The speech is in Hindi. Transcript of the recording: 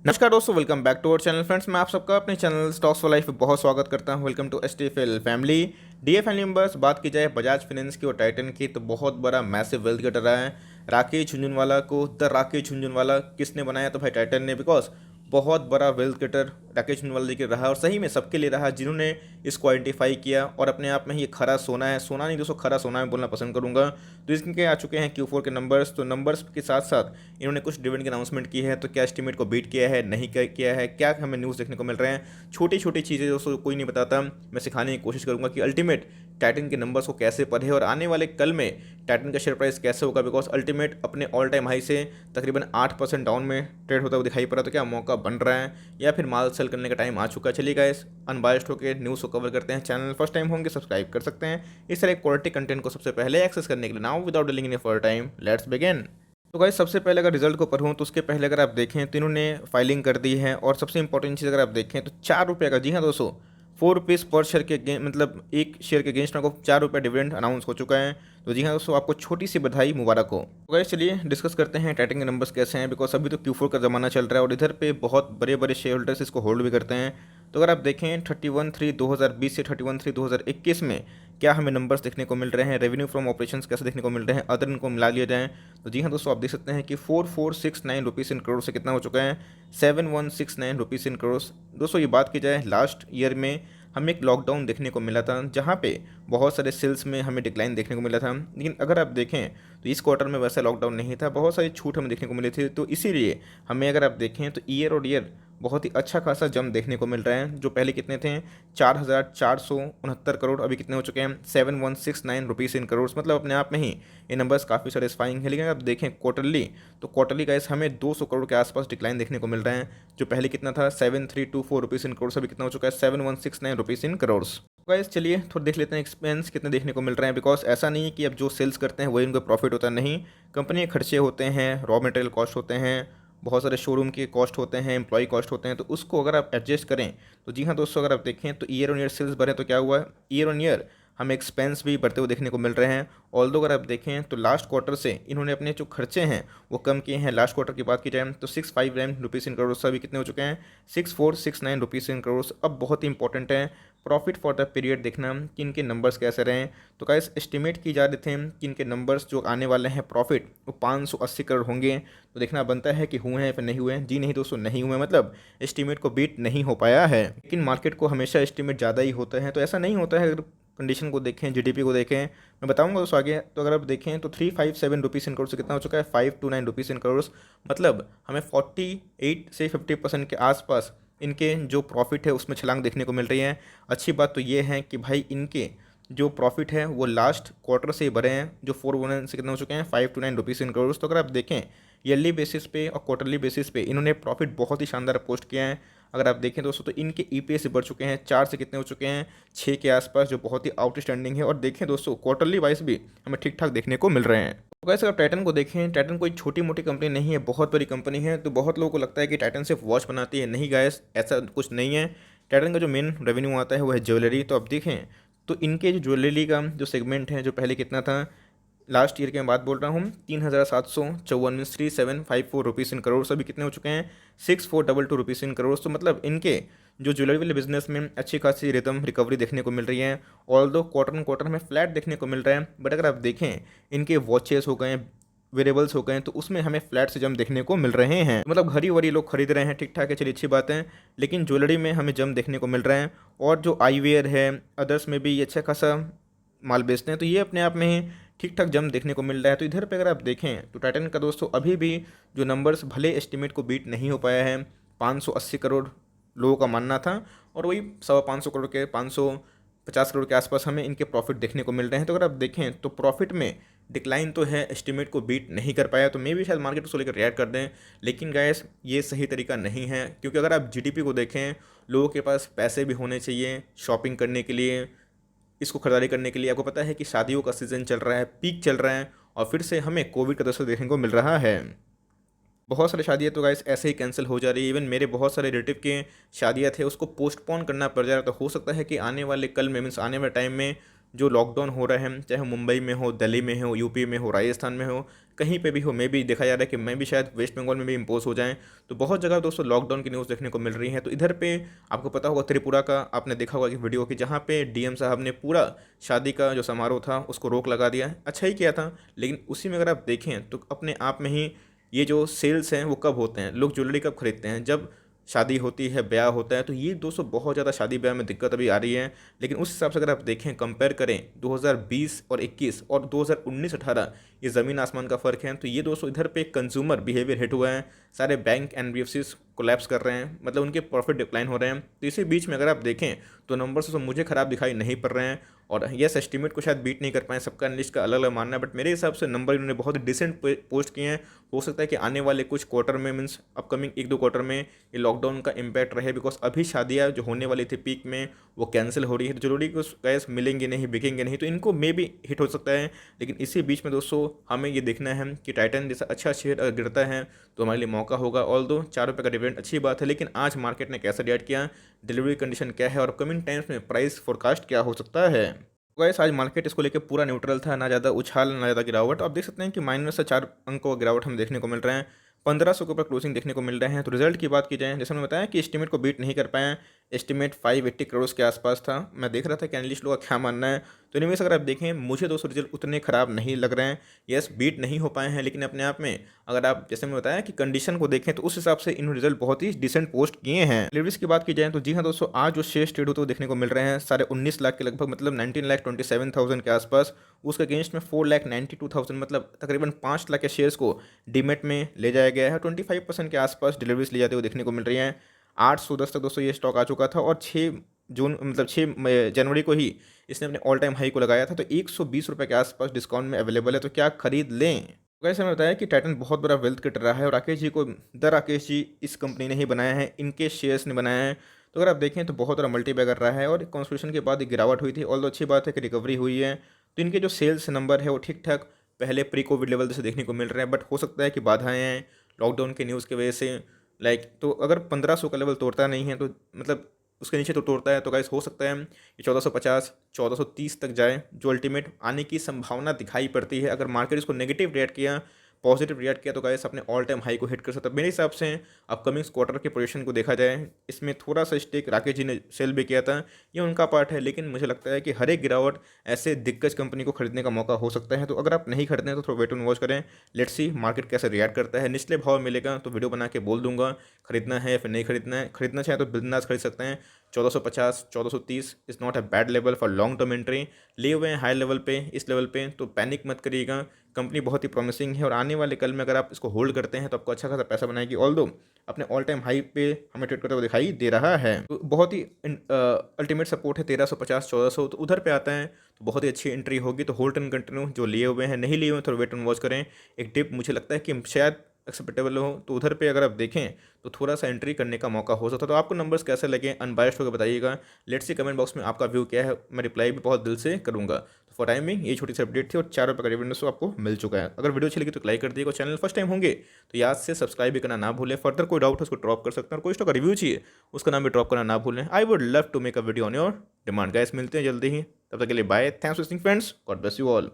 नमस्कार दोस्तों, welcome back to our channel friends. मैं आप सबका अपने चैनल स्टॉक्स फॉर लाइफ पे बहुत स्वागत करता हूं। Welcome to STFL family. DFL members, बात की जाए बजाज फाइनेंस की और टाइटन की तो बहुत बड़ा मैसिव वेल्थ गेटर रहा है। राकेश झुनझुनवाला को द राकेश झुनझुनवाला किसने बनाया? तो भाई टाइटन ने। बिकॉज बहुत बड़ा वेल्थ गेटर राकेश झुनझुनवाला जी के रहा और सही में सबके लिए रहा जिन्होंने इसको आइडेंटिफाई किया। और अपने आप में ही ये खरा सोना है, सोना नहीं दोस्तों, खरा सोना है बोलना पसंद करूंगा। तो इसके आ चुके हैं Q4 के नंबर्स। तो नंबर्स के साथ साथ इन्होंने कुछ डिविडेंड की अनाउंसमेंट की है। तो क्या एस्टीमेट को बीट किया है, नहीं किया है, क्या हमें न्यूज़ देखने को मिल रहे हैं। छोटी छोटी चीज़ें दोस्तों कोई नहीं बताता, मैं सिखाने की कोशिश करूंगा कि अल्टीमेट टाइटन के नंबर्स को कैसे पढ़े और आने वाले कल में टाइटन का शेयर प्राइस कैसे होगा। बिकॉज अल्टीमेट अपने ऑल टाइम हाई से तकरीबन 8% डाउन में ट्रेड होता हुआ दिखाई पड़ा। तो क्या मौका बन रहा है या फिर माल सेल करने का टाइम आ चुका है? चलिए गाइस, अनबायस्ड होकर न्यूज़ को कवर करते हैं। चैनल फर्स्ट टाइम होंगे सब्सक्राइब कर सकते हैं इस तरह क्वालिटी कंटेंट को सबसे पहले एक्सेस करने के लिए। Now without dealing in for time, let's begin. तो गाइस, सबसे पहले अगर रिजल्ट को पढ़ूँ तो उसके पहले अगर आप देखें तो इन्होंने फाइलिंग कर दी है। और सबसे इंपॉर्टेंट चीज़ अगर आप देखें तो 4 रुपये का, जी हाँ दोस्तों, 4 रुपीज़ पर शेयर के मतलब एक शेयर के अगेंस्ट को 4 रुपये डिविडेंड अनाउंस हो चुका है। तो जी हाँ दोस्तों, आपको छोटी सी बधाई, मुबारक हो। तो गाइस चलिए डिस्कस करते हैं टाइटन के नंबर्स कैसे हैं। बिकॉज अभी तो Q4 का ज़माना चल रहा है और इधर पे बहुत बड़े बड़े शेयर होल्डर्स इसको होल्ड भी करते हैं। तो अगर आप देखें 31/3/2020 से 31/3/2021 में क्या हमें नंबर्स देखने को मिल रहे हैं, रेवेन्यू फ्रॉम ऑपरेशंस कैसे देखने को मिल रहे हैं, अदर इनको मिला लिया जाए तो जी हाँ दोस्तों, आप देख सकते हैं कि 4469 रुपीज़ इन करोड़ से कितना हो चुका है, 7169 रुपीज़ इन करोड़। दोस्तों ये बात की जाए लास्ट ईयर में हमें एक लॉकडाउन देखने को मिला था जहाँ पे बहुत सारे सेल्स में हमें डिक्लाइन देखने को मिला था। लेकिन अगर आप देखें तो इस क्वार्टर में वैसा लॉकडाउन नहीं था, बहुत सारी छूट हमें देखने को मिली थी। तो इसीलिए हमें अगर आप देखें तो ईयर और ईयर बहुत ही अच्छा खासा जम देखने को मिल रहा है। जो पहले कितने थे 4469 करोड़, अभी कितने हो चुके हैं 7169 रुपीज़ इन करोड़। मतलब अपने आप में ही ये नंबर्स काफ़ी सेटिस्फाइंग है। लेकिन अगर आप देखें क्वार्टरली तो क्वार्टरली गाइस हमें 200 करोड़ के आसपास डिक्लाइन देखने को मिल रहा है। जो पहले कितना था 7324 रुपीज़ इन करोड़, अभी कितना हो चुका है 7169 रुपीज़ इन करोड़। गाइस चलिए थोड़ा देख लेते हैं एक्सपेंस कितने देखने को मिल रहे हैं। बिकॉज ऐसा नहीं है कि अब जो सेल्स करते हैं वही उनको प्रॉफिट होता है, नहीं। कंपनी के खर्चे होते हैं, रॉ मटेरियल कॉस्ट होते हैं, बहुत सारे शोरूम के कॉस्ट होते हैं, एम्प्लॉय कॉस्ट होते हैं। तो उसको अगर आप एडजस्ट करें तो जी हाँ दोस्तों, अगर आप देखें तो ईयर ऑन ईयर सेल्स बढ़े तो क्या हुआ है, ईयर ऑन ईयर हमें एक्सपेंस भी बढ़ते हुए देखने को मिल रहे हैं। ऑल्दो अगर आप देखें तो लास्ट क्वार्टर से इन्होंने अपने जो खर्चे हैं वो कम किए हैं। लास्ट क्वार्टर की बात की जाए तो 659 रुपीज़ इन करोड़, अभी कितने हो चुके हैं 6469 रुपीज़ इन करोड़। अब बहुत ही इंपॉर्टेंट है प्रॉफिट फॉर द पीरियड देखना कि इनके नंबर्स कैसे रहे। तो गाइस एस्टिमेट की जा रहे थे कि इनके नंबर्स जो आने वाले हैं प्रॉफिट वो 580 करोड़ होंगे। तो देखना बनता है कि हुए हैं या फिर नहीं हुए हैं। जी नहीं दोस्तों, नहीं हुए, मतलब एस्टिमेट को बीट नहीं हो पाया है। लेकिन मार्केट को हमेशा एस्टिमेट ज़्यादा ही होता है, तो ऐसा नहीं होता है। अगर कंडीशन को देखें, जीडीपी को देखें, मैं बताऊंगा दोस्तों आगे। तो अगर आप देखें तो 357 रुपीज़ इन करोड़ से कितना हो चुका है 529 रुपीज़ इन करोड़। मतलब हमें 48 से 50% के आसपास इनके जो प्रॉफिट है उसमें छलांग देखने को मिल रही है। अच्छी बात तो ये है कि भाई इनके जो प्रॉफिट है वो लास्ट क्वार्टर से ही बढ़े हैं। जो 419 से कितना हो चुके हैं 529 रुपीज़ इन करोड़। तो अगर आप देखें ईयरली बेसिस पे और क्वार्टरली बेसिस पे इन्होंने प्रॉफिट बहुत ही शानदार पोस्ट किया है। अगर आप देखें दोस्तों तो इनके ईपीएस बढ़ चुके हैं 4 से कितने हो चुके हैं 6 के आसपास, जो बहुत ही आउटस्टैंडिंग है। और देखें दोस्तों क्वार्टरली वाइज भी हमें ठीक ठाक देखने को मिल रहे हैं। तो वैसे अगर टाइटन को देखें, टाइटन कोई छोटी मोटी कंपनी नहीं है, बहुत बड़ी कंपनी है। तो बहुत लोगों को लगता है कि टाइटन सिर्फ वॉच बनाती है, नहीं गाइस, ऐसा कुछ नहीं है। टाइटन का जो मेन रेवेन्यू आता है वो है ज्वेलरी। तो अब देखें तो इनके जो ज्वेलरी का जो सेगमेंट है, जो पहले कितना था लास्ट ईयर की मैं बात बोल रहा हूँ 3754 मीन 3754 रुपीज़ इन करोड़, अभी कितने हो चुके हैं 6422 रुपीज़ इन करोड़। तो मतलब इनके जो ज्वेलरी वाले बिजनेस में अच्छी खासी रिदम रिकवरी देखने को मिल रही है। ऑल्दो क्वार्टर ऑन क्वार्टर में फ्लैट देखने को मिल रहा है, बट अगर आप देखें इनके वॉचेस हो गए, वेरेबल्स हो गए, तो उसमें हमें फ्लैट से जम देखने को मिल रहे हैं। मतलब घड़ी वरी लोग खरीद रहे हैं, ठीक ठाक है, चलिए अच्छी बात है। लेकिन ज्वेलरी में हमें जम देखने को मिल रहा है। और जो आईवेयर है, अदर्स में भी ये अच्छा खासा माल बेचते हैं, तो ये अपने आप में ही ठीक ठाक जम देखने को मिल रहा है। तो इधर पे अगर आप देखें तो टाइटन का दोस्तों अभी भी जो नंबर्स भले एस्टिमेट को बीट नहीं हो पाया है, 580 करोड़ लोगों का मानना था, और वही 550 करोड़ के 550 करोड़ के आसपास हमें इनके प्रॉफिट देखने को मिल रहे हैं। तो अगर आप देखें तो प्रॉफिट में डिक्लाइन तो है, एस्टिमेट को बीट नहीं कर पाया। तो मे भी शायद मार्केट उसको लेकर रिएक्ट कर दें, लेकिन गैस ये सही तरीका नहीं है। क्योंकि अगर आप जीडीपी को देखें, लोगों के पास पैसे भी होने चाहिए शॉपिंग करने के लिए, इसको खरीदारी करने के लिए। आपको पता है कि शादियों का सीज़न चल रहा है, पीक चल रहा है, और फिर से हमें कोविड का दस्तक देखने को मिल रहा है। बहुत सारी शादियाँ तो गाइस ऐसे ही कैंसिल हो जा रही है। इवन मेरे बहुत सारे रिलेटिव के शादियाँ थे उसको पोस्टपोन करना पड़ जा रहा है। तो हो सकता है कि आने वाले कल में मीन्स आने वाले टाइम में जो लॉकडाउन हो रहे हैं, चाहे मुंबई में हो, दिल्ली में हो, यूपी में हो, राजस्थान में हो, कहीं पे भी हो, मे भी देखा जा रहा है कि मैं भी शायद वेस्ट बंगाल में भी इम्पोज हो जाएँ। तो बहुत जगह दोस्तों लॉकडाउन की न्यूज़ देखने को मिल रही है। तो इधर पे आपको पता होगा त्रिपुरा का आपने देखा होगा कि वीडियो की, जहाँ पे डीएम साहब ने पूरा शादी का जो समारोह था उसको रोक लगा दिया है। अच्छा ही किया था, लेकिन उसी में अगर आप देखें तो अपने आप में ही ये जो सेल्स हैं वो कब होते हैं, लोग ज्वेलरी कब खरीदते हैं, जब शादी होती है, ब्याह होता है। तो ये दोस्तों बहुत ज़्यादा शादी ब्याह में दिक्कत अभी आ रही है। लेकिन उस हिसाब से अगर आप देखें, कंपेयर करें 2020 और 21 और 2019-18, ये ज़मीन आसमान का फ़र्क है। तो ये दोस्तों इधर पे कंज्यूमर बिहेवियर हिट हुआ है, सारे बैंक एनबीएफसीज कोलैप्स कर रहे हैं, मतलब उनके प्रॉफिट डिक्लाइन हो रहे हैं। तो इसी बीच में अगर आप देखें तो नंबर्स तो मुझे ख़राब दिखाई नहीं पड़ रहे हैं, और यस एस्टिमेट को शायद बीट नहीं कर पाए, सबका एनालिस्ट का अलग अलग मानना है, बट मेरे हिसाब से नंबर इन्होंने बहुत डिसेंट पोस्ट किए हैं। हो सकता है कि आने वाले कुछ क्वार्टर में, मीन्स अपकमिंग 1-2 क्वार्टर में ये लॉकडाउन का इम्पैक्ट रहे, बिकॉज अभी शादियाँ जो होने वाली थी पीक में वो कैंसिल हो रही है। तो जरूरी कुछ गैस मिलेंगे नहीं, बिकेंगे नहीं, तो इनको मे भी हिट हो सकता है। लेकिन इसी बीच में दोस्तों हमें ये देखना है कि टाइटन जैसा अच्छा शेयर अगर गिरता है तो हमारे लिए मौका होगा। ऑल दो 4 रुपये का डिविडेंड अच्छी बात है, लेकिन आज मार्केट ने कैसा रिएक्ट किया, डिलीवरी कंडीशन क्या है, और अपकमिंग टाइम्स में प्राइस फोरकास्ट क्या हो सकता है। गाइस आज मार्केट इसको लेकर पूरा न्यूट्रल था, ना ज़्यादा उछाल ना ज़्यादा गिरावट। आप देख सकते हैं कि माइनस से 4 अंक का गिरावट हम देखने को मिल रहे हैं, 1500 के ऊपर क्लोजिंग देखने को मिल रहे हैं। तो रिजल्ट की बात की जाए, जैसे मैंने बताया कि एस्टिमेट को बीट नहीं कर पाए, एस्टिमेट 580 करोड़ के आसपास था। मैं देख रहा था कि एनालिस्ट लोगों का क्या मानना है। तो एनीवेज अगर आप देखें, मुझे दोस्तों रिजल्ट उतने खराब नहीं लग रहे हैं। यस बीट नहीं हो पाए हैं, लेकिन अपने आप में अगर आप जैसे मैंने बताया कि कंडीशन को देखें तो उस हिसाब से इन रिजल्ट बहुत ही डिसेंट पोस्ट किए हैं। डिलीवरीज की बात की जाए तो जी हाँ दोस्तों, आज जो शेयर ट्रेड होते हुए देखने को मिल रहे हैं 19.5 लाख के लगभग, मतलब 19,27,000 के आसपास। उसके अगेंस्ट में 4,92,000, मतलब तकरीबन 5 लाख के शेयर्स को डीमेट में ले जाया गया है। 25% के आसपास डिलीवरीज ले जाते हुए देखने को मिल रही हैं। 810 तक दोस्तों ये स्टॉक आ चुका था, और 6 जून मतलब 6 जनवरी को ही इसने अपने ऑल टाइम हाई को लगाया था। तो 120 रुपये के आसपास डिस्काउंट में अवेलेबल है, तो क्या खरीद लें। तो वैसे मैंने बताया कि टाइटन बहुत बड़ा वेल्थ क्रिएटर रहा है, और राकेश जी को राकेश जी इस कंपनी ने ही बनाया है, इनके शेयर्स ने बनाया है। तो अगर आप देखें तो बहुत बड़ा मल्टी बैगर रहा है, और कॉन्स्टिट्यूशन के बाद एक गिरावट हुई थी, और अच्छी बात है कि रिकवरी हुई है। तो इनके जो सेल्स नंबर है वो ठीक ठाक पहले प्री कोविड लेवल से देखने को मिल रहे हैं, बट हो सकता है कि बाधाएं हैं लॉकडाउन के न्यूज़ की वजह से। लाइक तो अगर 1500 का लेवल तोड़ता नहीं है तो मतलब उसके नीचे तो तोड़ता है, तो गाइस हो सकता है कि 1450 1430 तक जाए, जो अल्टीमेट आने की संभावना दिखाई पड़ती है। अगर मार्केट इसको नेगेटिव रिएक्ट किया, पॉजिटिव रिएक्ट किया, तो गाइस अपने ऑल टाइम हाई को हिट कर सकता है। मेरे हिसाब से अपकमिंग क्वार्टर के पोजीशन को देखा जाए, इसमें थोड़ा सा स्टेक राकेश जी ने सेल भी किया था, ये उनका पार्ट है। लेकिन मुझे लगता है कि हर एक गिरावट ऐसे दिग्गज कंपनी को खरीदने का मौका हो सकता है। तो अगर आप नहीं खरीदते हैं तो थोड़ा वेट एंड वॉच करें, लेट्स सी मार्केट कैसे रिएक्ट करता है। निचले भाव मिलेगा तो वीडियो बना के बोल दूंगा खरीदना है या फिर नहीं खरीदना है। खरीदना चाहे तो बिंदास खरीद सकते हैं। 1450 1430 is not a bad level for long term entry. लिए हुए हैं हाई लेवल पे, इस लेवल पे, तो पैनिक मत करिएगा। कंपनी बहुत ही प्रॉमिसिंग है, और आने वाले कल में अगर आप इसको होल्ड करते हैं तो आपको अच्छा खासा पैसा बनाएगी। ऑल्दो अपने ऑल टाइम हाई पे हमें ट्रेड करते हुए दिखाई दे रहा है। तो बहुत ही अल्टीमेट सपोर्ट है 1350 1400, तो उधर पे आता है तो बहुत ही अच्छी एंट्री होगी। तो होल्ड एंड कंटिन्यू, जो लिए हुए हैं नहीं लिए हुए थोड़ा वेट एंड वॉच करें। एक टिप मुझे लगता है कि शायद एक्सेप्टेबल हो, तो उधर पे अगर आप देखें तो थोड़ा सा एंट्री करने का मौका हो सकता है। तो आपको नंबर्स कैसे लगे, अनबायस्ड होकर बताइएगा। लेट्स सी कमेंट बॉक्स में आपका व्यू क्या है, मैं रिप्लाई भी बहुत दिल से करूँगा। तो फॉर टाइमिंग ये छोटी सी अपडेट थी, और 4 रुपये का डिविडेंड तो आपको मिल चुका है। अगर वीडियो अच्छी लगी तो लाइक कर दिएगा, चैनल फर्स्ट टाइम होंगे तो याद से सब्सक्राइब भी करना ना भूलें। फर्दर कोई डाउट है उसको ड्रॉप कर सकते हैं, और कोई स्टॉक का रिव्यू चाहिए उसका नाम भी ड्रॉप करना ना भूलें। I would love to make a video on your demand. Guys मिलते हैं जल्दी ही, तब तक के लिए bye. Thanks for listening friends, God bless you all.